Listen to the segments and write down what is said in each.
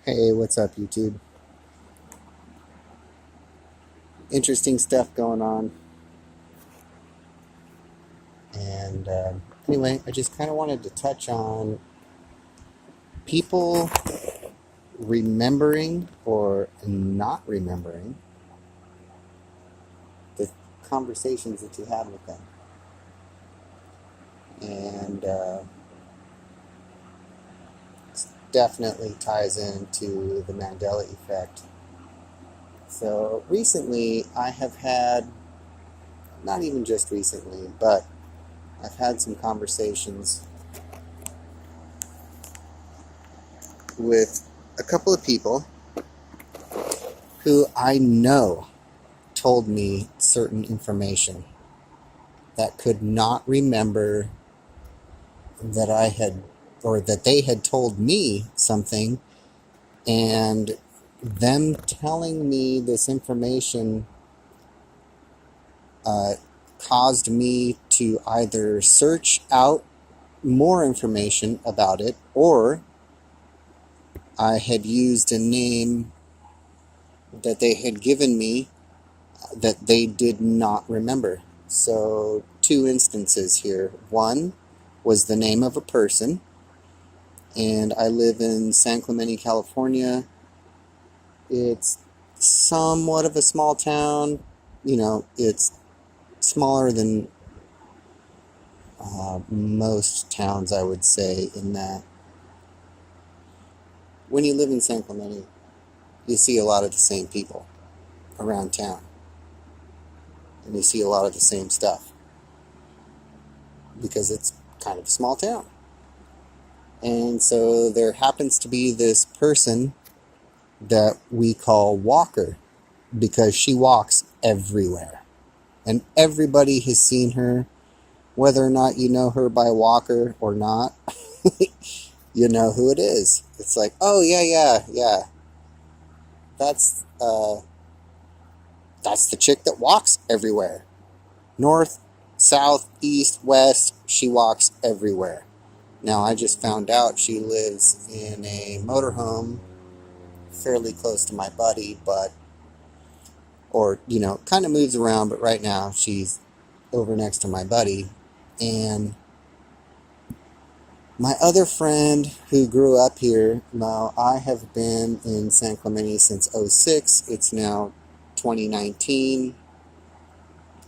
Hey, what's up, YouTube? Interesting stuff going on. And anyway, I just kind of wanted to touch on people remembering or not remembering the conversations that you had with them. And it definitely ties into the Mandela Effect. So recently, I have had, not even just recently, but I've had some conversations with a couple of people who I know told me certain information that could not remember that I had, or that they had told me something, and them telling me this information caused me to either search out more information about it, or I had used a name that they had given me that they did not remember. So, two instances here. One was the name of a person, and I live in San Clemente, California. It's somewhat of a small town. It's smaller than most towns, I would say, in that when you live in San Clemente, you see a lot of the same people around town, and you see a lot of the same stuff because it's kind of a small town. And so there happens to be this person that we call Walker because she walks everywhere. And everybody has seen her, whether or not you know her by Walker or not, you know who it is. It's like, oh, yeah. That's the chick that walks everywhere. North, south, east, west, she walks everywhere. Now, I just found out she lives in a motorhome fairly close to my buddy, kind of moves around, but right now she's over next to my buddy. And my other friend who grew up here, now I have been in San Clemente since '06. It's now 2019.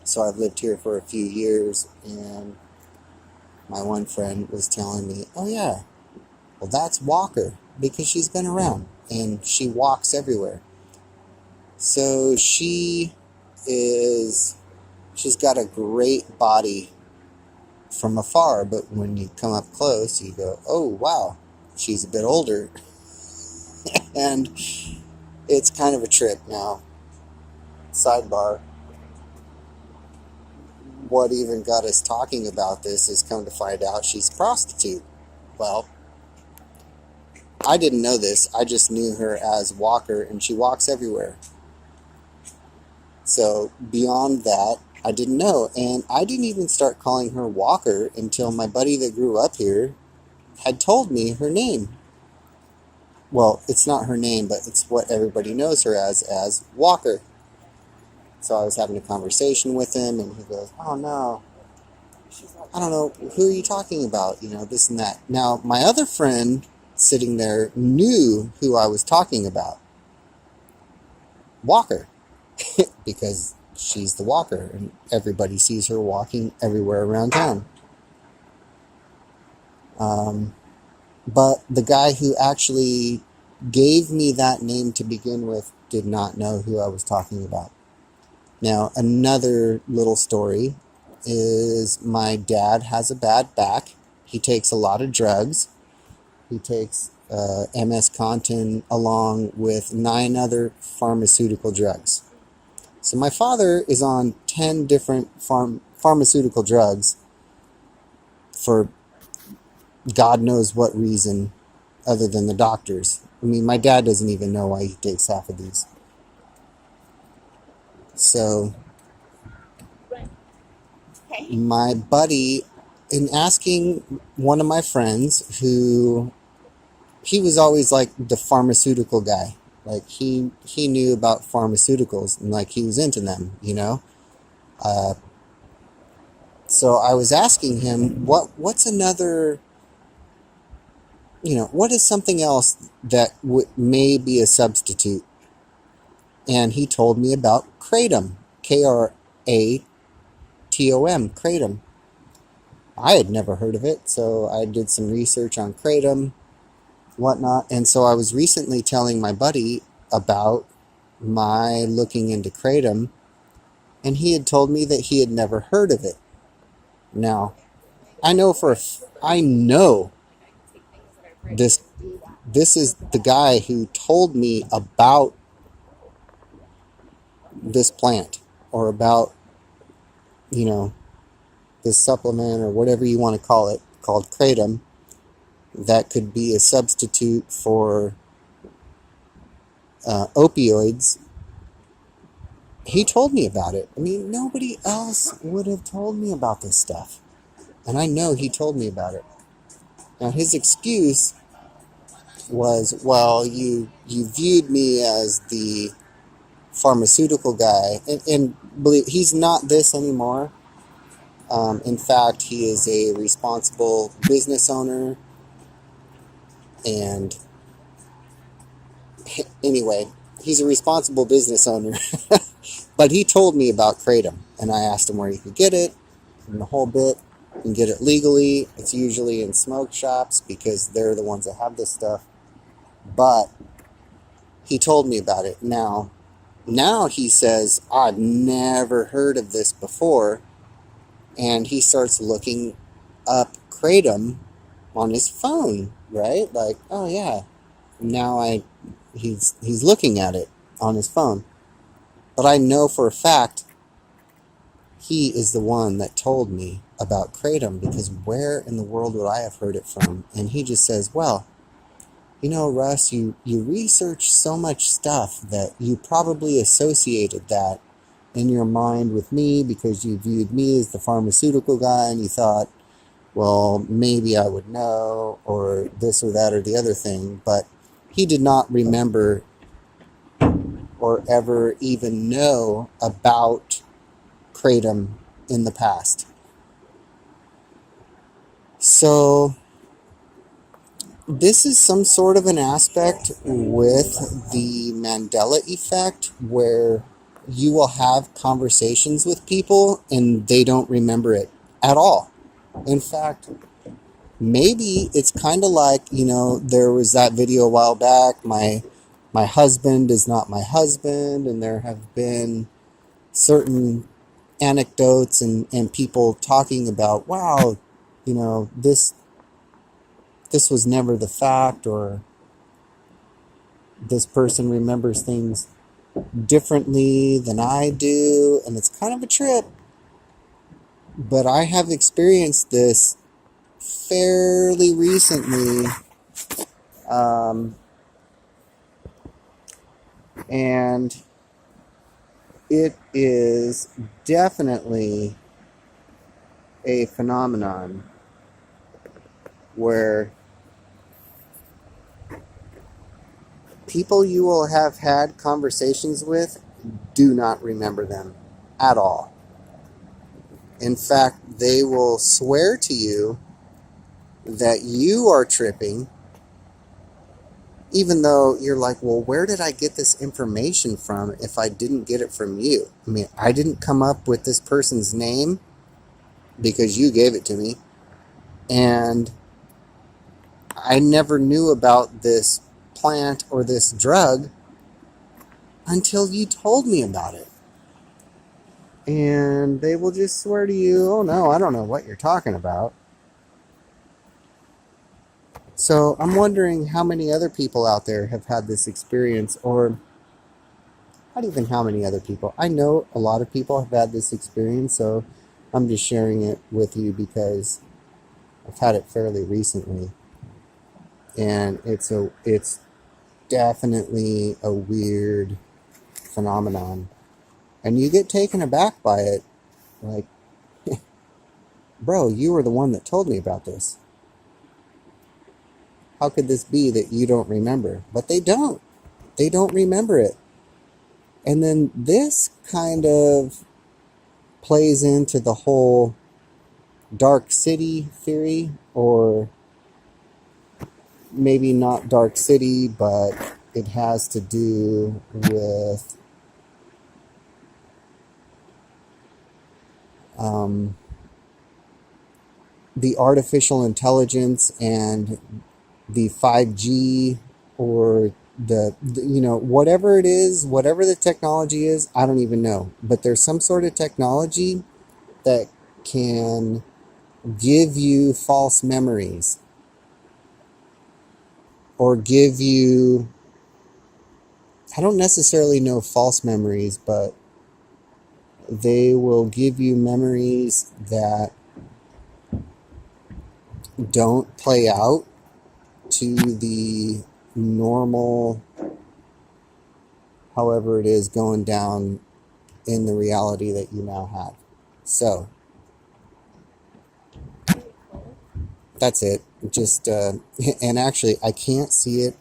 So I've lived here for a few years, and my one friend was telling me, oh yeah, well that's Walker, because she's been around and she walks everywhere. So she's got a great body from afar, but when you come up close, you go, oh wow, she's a bit older. And it's kind of a trip. Now, sidebar, what even got us talking about this is, come to find out, she's a prostitute. Well, I didn't know this. I just knew her as Walker, and she walks everywhere. So beyond that, I didn't know. And I didn't even start calling her Walker until my buddy that grew up here had told me her name. Well, it's not her name, but it's what everybody knows her as Walker. So I was having a conversation with him, and he goes, oh no, I don't know, who are you talking about? This and that. Now, my other friend sitting there knew who I was talking about. Walker. Because she's the Walker, and everybody sees her walking everywhere around town. But the guy who actually gave me that name to begin with did not know who I was talking about. Now, another little story is my dad has a bad back. He takes a lot of drugs. He takes MS Contin along with 9 other pharmaceutical drugs. So my father is on 10 different pharmaceutical drugs for God knows what reason other than the doctors. I mean, my dad doesn't even know why he takes half of these. So my buddy, in asking one of my friends who he was always like the pharmaceutical guy. Like he knew about pharmaceuticals and like he was into them, you know. Uh, so I was asking him what's another, what is something else that may be a substitute, and he told me about kratom, Kratom, kratom. I had never heard of it, so I did some research on kratom, whatnot, and so I was recently telling my buddy about my looking into kratom, and he had told me that he had never heard of it. Now, I know this this is the guy who told me about this plant, or about, you know, this supplement or whatever you want to call it, called kratom, that could be a substitute for opioids. He told me about it. I mean, nobody else would have told me about this stuff. And I know he told me about it. Now, his excuse was, well, you viewed me as the pharmaceutical guy. And believe he's not this anymore. In fact, he is a responsible business owner. And anyway, he's a responsible business owner. But he told me about kratom. And I asked him where he could get it and the whole bit. You can get it legally. It's usually in smoke shops because they're the ones that have this stuff. But he told me about it. Now he says, I've never heard of this before. And he starts looking up kratom on his phone, right? Like, oh yeah. Now he's looking at it on his phone. But I know for a fact he is the one that told me about kratom, because where in the world would I have heard it from? And he just says, well, Russ, you research so much stuff that you probably associated that in your mind with me because you viewed me as the pharmaceutical guy and you thought, well, maybe I would know, or this or that or the other thing. But he did not remember or ever even know about kratom in the past. So this is some sort of an aspect with the Mandela Effect where you will have conversations with people and they don't remember it at all. In fact, maybe it's kind of like, there was that video a while back, my husband is not my husband, and there have been certain anecdotes and people talking about, wow, this was never the fact, or this person remembers things differently than I do, and it's kind of a trip. But I have experienced this fairly recently, and it is definitely a phenomenon where people you will have had conversations with do not remember them at all. In fact, they will swear to you that you are tripping, even though you're like, well, where did I get this information from if I didn't get it from you? I mean, I didn't come up with this person's name because you gave it to me. And I never knew about this plant or this drug until you told me about it. And they will just swear to you, oh no, I don't know what you're talking about. So I'm wondering how many other people out there have had this experience, or not even how many other people. I know a lot of people have had this experience, so I'm just sharing it with you because I've had it fairly recently. And it's definitely a weird phenomenon. And you get taken aback by it. Like, bro, you were the one that told me about this. how could this be that you don't remember? But they don't. They don't remember it. And then this kind of plays into the whole dark city theory, or maybe not dark city, but it has to do with the artificial intelligence and the 5G, or whatever it is, whatever the technology is, I don't even know. But there's some sort of technology that can give you false memories, or give you, I don't necessarily know false memories, but they will give you memories that don't play out to the normal, however it is going down in the reality that you now have. So that's it. Just and actually I can't see it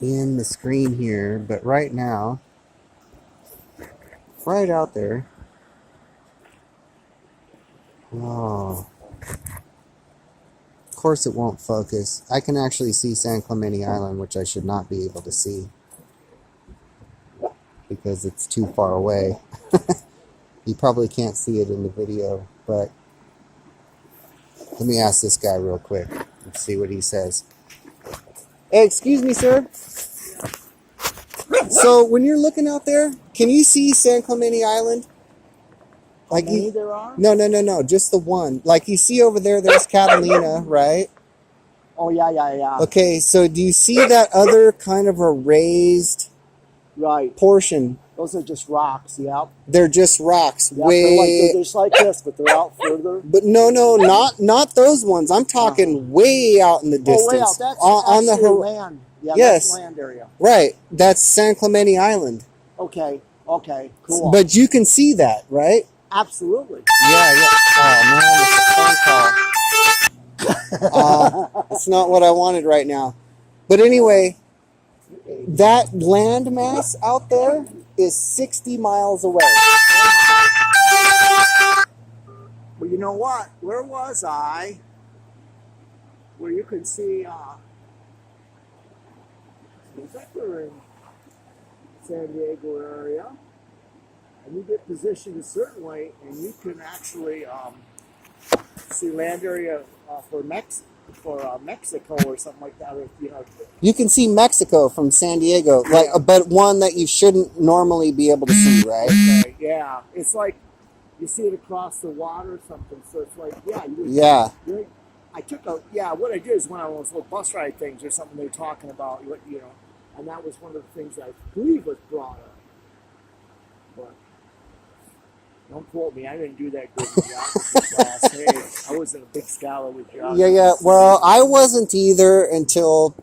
in the screen here, but right now, right out there, oh, of course it won't focus. I can actually see San Clemente Island, which I should not be able to see because it's too far away. You probably can't see it in the video, but let me ask this guy real quick. Let's see what he says. Hey, excuse me, sir. So when you're looking out there, can you see San Clemente Island? Like How many there are? No. Just the one. Like you see over there, there's Catalina, right? Oh, yeah. Okay, so do you see that other kind of a raised Right. portion? Those are just rocks, yeah. They're just rocks. Yep, they're just like this, but they're out further. But no, not those ones. I'm talking way out in the distance. Oh, way out. That's on the land. Yeah, yes. That's land area. Right. That's San Clemente Island. Okay, cool. But you can see that, right? Absolutely. Yeah. Oh, man, it's a phone call. It's not what I wanted right now. But anyway, that landmass out there is 60 miles away. Well, you know what? Where was I? Where you can see, seems like we're in San Diego area, and you get positioned a certain way, and you can actually see land area for Mexico or something like that. Or, you can see Mexico from San Diego, but one that you shouldn't normally be able to see, right? Okay, yeah. It's like you see it across the water or something. So it's like, what I did is when I was little bus ride things or something, they were talking about and that was one of the things I believe was brought up. But don't quote me, I didn't do that good in geography class. Hey, I wasn't a big scholar with geography. Yeah. Well, I wasn't either until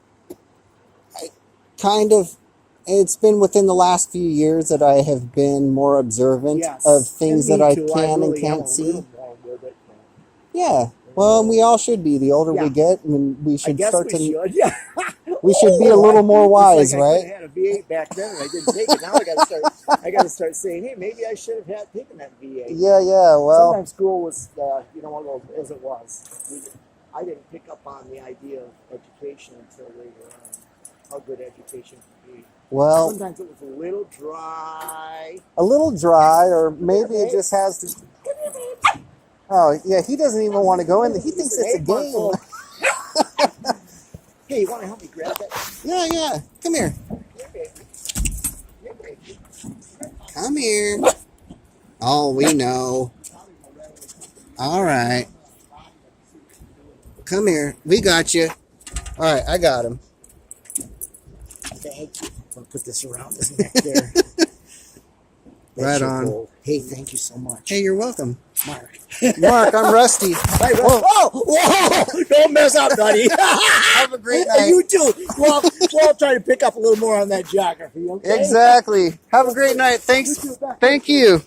it's been within the last few years that I have been more observant of things that I can and can't see. Yeah. Well, we all should be. The older we get, and we should start to. Yeah. We should be a little more wise, right? I had a V8 back then, and I didn't take it. Now I got to start saying, hey, maybe I should have taken that V8. Yeah. Well, sometimes school was, as it was. I didn't pick up on the idea of education until later on. How good education can be. Well, sometimes it was a little dry. Or maybe it just has to. Oh, yeah, he doesn't even want to go in. He thinks it's a game. Hey, you want to help me grab that? Yeah. Come here. Come here. Oh, we know. All right. Come here. We got you. All right, I got him. Thank you. I'm going to put this around his neck there. Right on. Goal. Hey, thank you so much. Hey, you're welcome. Mark, I'm Rusty. Hey, whoa! Don't mess up, buddy. Have a great night. Hey, you too. Well, I'll try to pick up a little more on that geography, okay? Exactly. Have a great night. Thanks. Thank you.